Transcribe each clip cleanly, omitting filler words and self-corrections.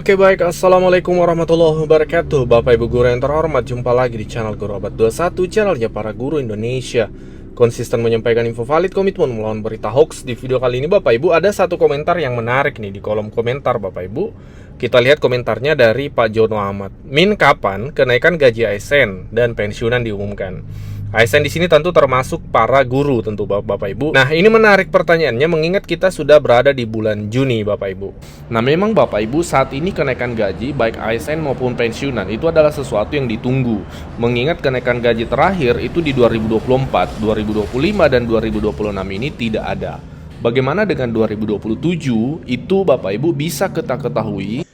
Oke baik, Assalamualaikum warahmatullahi wabarakatuh. Bapak Ibu Guru yang terhormat, jumpa lagi di channel Guru Abad 21, channelnya para guru Indonesia. Konsisten menyampaikan info valid, komitmen melawan berita hoax. Di video kali ini Bapak Ibu ada satu komentar yang menarik nih di kolom komentar Bapak Ibu. Kita lihat komentarnya dari Pak Jono Ahmad. Min, kapan kenaikan gaji ASN dan pensiunan diumumkan? ASN di sini tentu termasuk para guru tentu Bapak Ibu. Nah, ini menarik pertanyaannya mengingat kita sudah berada di bulan Juni Bapak Ibu. Nah, memang Bapak Ibu saat ini kenaikan gaji baik ASN maupun pensiunan itu adalah sesuatu yang ditunggu. Mengingat kenaikan gaji terakhir itu di 2024, 2025 dan 2026 ini tidak ada. Bagaimana dengan 2027? Itu Bapak Ibu bisa kita ketahui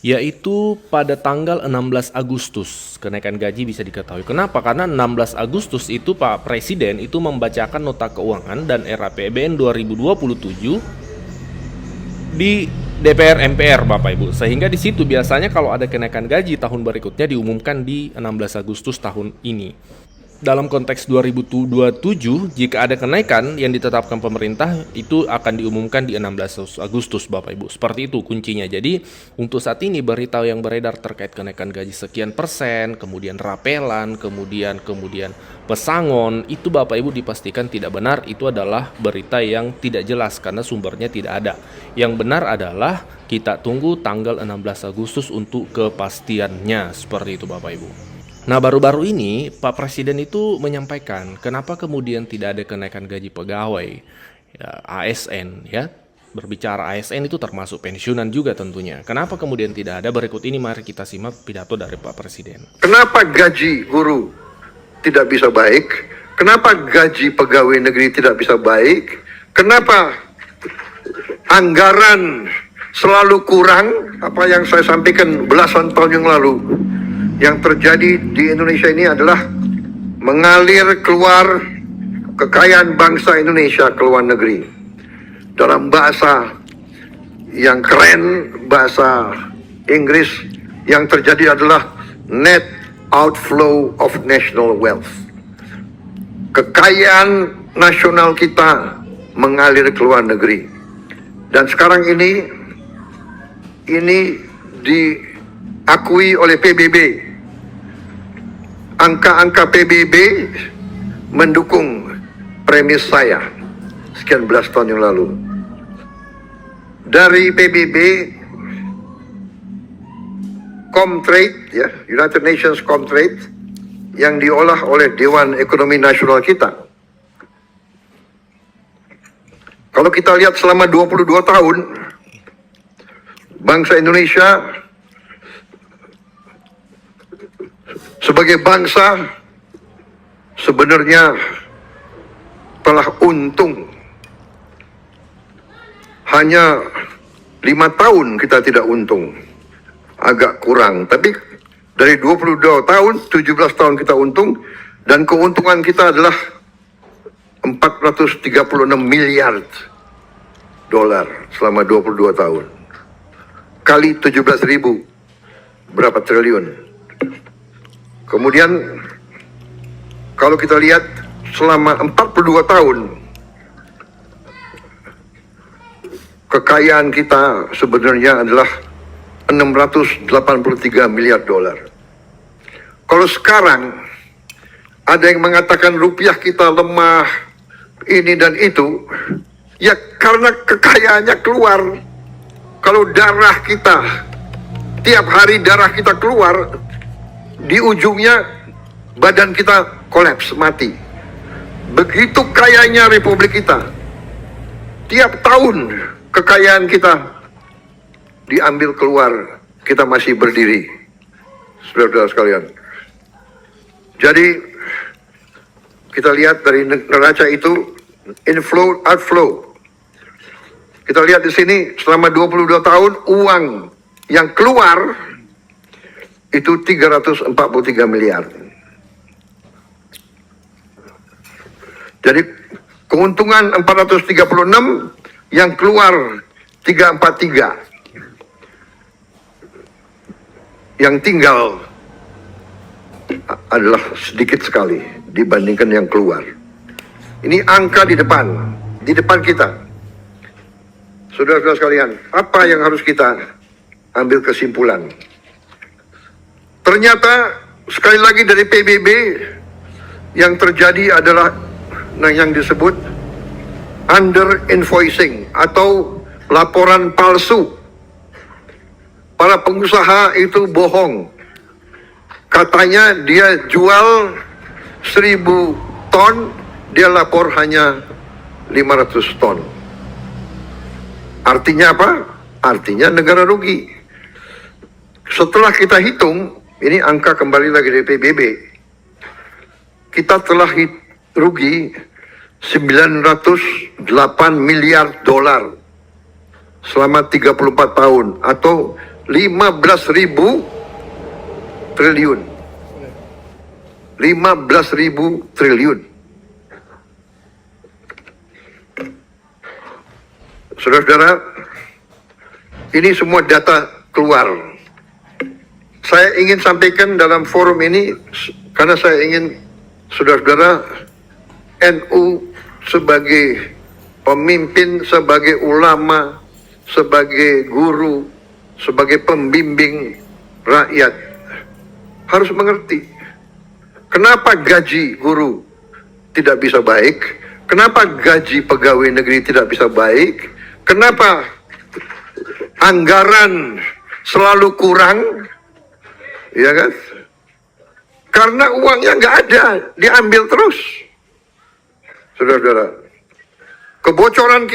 yaitu pada tanggal 16 Agustus kenaikan gaji bisa diketahui. Kenapa? Karena 16 Agustus itu Pak Presiden itu membacakan nota keuangan dan RAPBN 2027 di DPR MPR Bapak Ibu. Sehingga di situ biasanya kalau ada kenaikan gaji tahun berikutnya diumumkan di 16 Agustus tahun ini. Dalam konteks 2027, jika ada kenaikan yang ditetapkan pemerintah, itu akan diumumkan di 16 Agustus, Bapak Ibu. Seperti itu kuncinya. Jadi, untuk saat ini berita yang beredar terkait kenaikan gaji sekian persen, kemudian rapelan, kemudian pesangon, itu Bapak Ibu dipastikan tidak benar. Itu adalah berita yang tidak jelas karena sumbernya tidak ada. Yang benar adalah kita tunggu tanggal 16 Agustus untuk kepastiannya. Seperti itu, Bapak Ibu. Nah, baru-baru ini Pak Presiden itu menyampaikan kenapa kemudian tidak ada kenaikan gaji pegawai ya, ASN ya. Berbicara ASN itu termasuk pensiunan juga tentunya. Kenapa kemudian tidak ada? Berikut ini mari kita simak pidato dari Pak Presiden. Kenapa gaji guru tidak bisa baik? Kenapa gaji pegawai negeri tidak bisa baik? Kenapa anggaran selalu kurang? Apa yang saya sampaikan belasan tahun yang lalu. Yang terjadi di Indonesia ini adalah mengalir keluar kekayaan bangsa Indonesia ke luar negeri. Dalam bahasa yang keren, bahasa Inggris, yang terjadi adalah net outflow of national wealth. Kekayaan nasional kita mengalir ke luar negeri. Dan sekarang ini diakui oleh PBB. Angka-angka PBB mendukung premis saya sekian belas tahun yang lalu. Dari PBB, Comtrade, ya, United Nations Comtrade, yang diolah oleh Dewan Ekonomi Nasional kita. Kalau kita lihat selama 22 tahun, bangsa Indonesia sebagai bangsa sebenarnya telah untung. Hanya 5 tahun kita tidak untung, agak kurang. Tapi dari 22 tahun, 17 tahun kita untung, dan keuntungan kita adalah 436 miliar dolar selama 22 tahun. Kali 17.000, berapa triliun? Kemudian kalau kita lihat selama 42 tahun kekayaan kita sebenarnya adalah 683 miliar dolar. Kalau sekarang ada yang mengatakan rupiah kita lemah ini dan itu, ya karena kekayaannya keluar. Kalau darah kita, tiap hari darah kita keluar, di ujungnya badan kita kolaps, mati. Begitu kayanya republik kita. Tiap tahun kekayaan kita diambil keluar, kita masih berdiri. Saudara-saudara sekalian. Jadi kita lihat dari neraca itu inflow, outflow. Kita lihat di sini selama 22 tahun uang yang keluar itu 343 miliar. Jadi keuntungan 436, yang keluar 343. Yang tinggal adalah sedikit sekali dibandingkan yang keluar. Ini angka di depan kita. Saudara-saudara sekalian, apa yang harus kita ambil kesimpulan. Ternyata sekali lagi dari PBB yang terjadi adalah yang disebut under invoicing atau laporan palsu. Para pengusaha itu bohong. Katanya dia jual 1.000 ton, dia lapor hanya 500 ton. Artinya apa? Artinya negara rugi. Setelah kita hitung, ini angka kembali lagi dari PBB, kita telah rugi 908 miliar dolar selama 34 tahun atau 15.000 triliun. 15.000 triliun. Saudara-saudara, ini semua data keluar. Saya ingin sampaikan dalam forum ini karena saya ingin saudara-saudara NU sebagai pemimpin, sebagai ulama, sebagai guru, sebagai pembimbing rakyat harus mengerti kenapa gaji guru tidak bisa baik, kenapa gaji pegawai negeri tidak bisa baik, kenapa anggaran selalu kurang, ya kan? Karena uangnya nggak ada, diambil terus. Saudara-saudara, kebocoran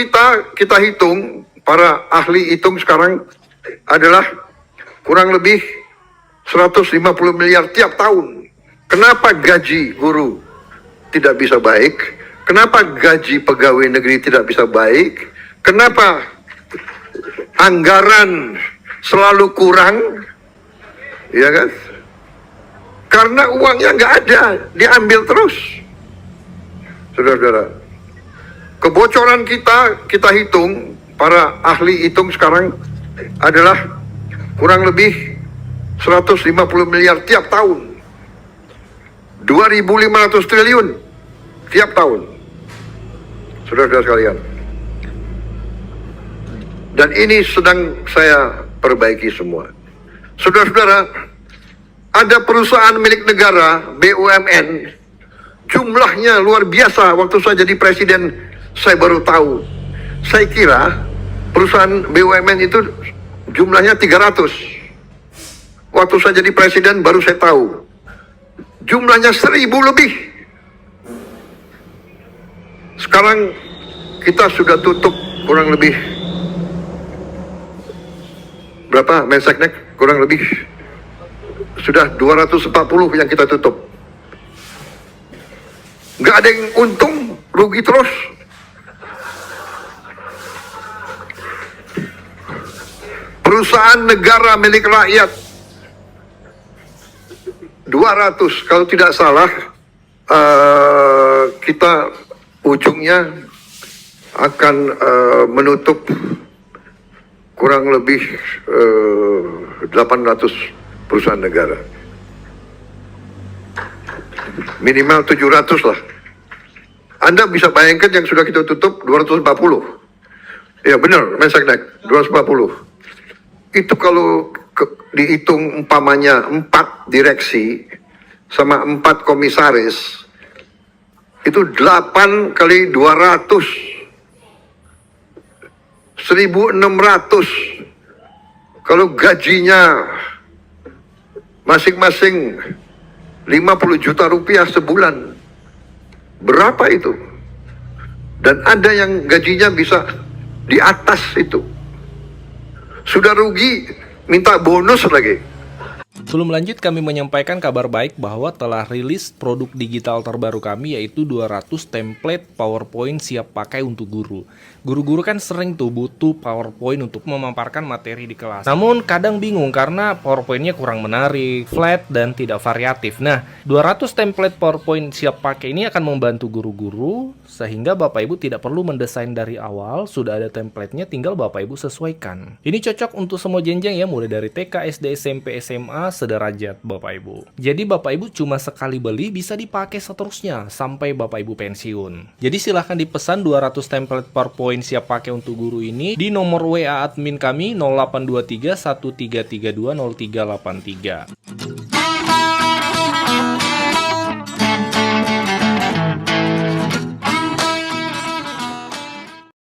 kita hitung, para ahli hitung sekarang adalah kurang lebih 150 miliar tiap tahun. Kenapa gaji guru tidak bisa baik? Kenapa gaji pegawai negeri tidak bisa baik? Kenapa anggaran selalu kurang? Ya kan? Karena uangnya nggak ada, diambil terus. Saudara-saudara, kebocoran kita hitung, para ahli hitung sekarang adalah kurang lebih 150 miliar tiap tahun. 2.500 triliun tiap tahun. Saudara-saudara sekalian. Dan ini sedang saya perbaiki semua. Saudara-saudara, ada perusahaan milik negara, BUMN, jumlahnya luar biasa. Waktu saya jadi presiden, saya baru tahu. Saya kira perusahaan BUMN itu jumlahnya 300. Waktu saya jadi presiden, baru saya tahu. Jumlahnya 1.000 lebih. Sekarang kita sudah tutup kurang lebih berapa, Menseknek? Kurang lebih sudah 240 yang kita tutup. Nggak ada yang untung, rugi terus. Perusahaan negara milik rakyat 200, kalau tidak salah kita ujungnya akan menutup kurang lebih 800 perusahaan negara. Minimal 700 lah. Anda bisa bayangkan yang sudah kita tutup 240. Ya benar, Menseknek, 240. Itu kalau dihitung umpamanya 4 direksi sama 4 komisaris, itu 8 kali 200, 1.600. Kalau gajinya masing-masing 50 juta rupiah sebulan, berapa itu? Dan ada yang gajinya bisa di atas itu. Sudah rugi, minta bonus lagi. Sebelum lanjut, kami menyampaikan kabar baik bahwa telah rilis produk digital terbaru kami, yaitu 200 template PowerPoint siap pakai untuk guru. Guru-guru kan sering tuh butuh PowerPoint untuk memaparkan materi di kelas. Namun kadang bingung karena PowerPoint-nya kurang menarik, flat, dan tidak variatif. Nah, 200 template PowerPoint siap pakai ini akan membantu guru-guru sehingga Bapak Ibu tidak perlu mendesain dari awal, sudah ada template-nya, tinggal Bapak Ibu sesuaikan. Ini cocok untuk semua jenjang ya, mulai dari TK, SD, SMP, SMA, sama sederajat Bapak Ibu. Jadi Bapak Ibu cuma sekali beli bisa dipakai seterusnya sampai Bapak Ibu pensiun. Jadi silahkan dipesan 200 template PowerPoint siap pakai untuk guru ini di nomor WA admin kami 0823 1332 0383.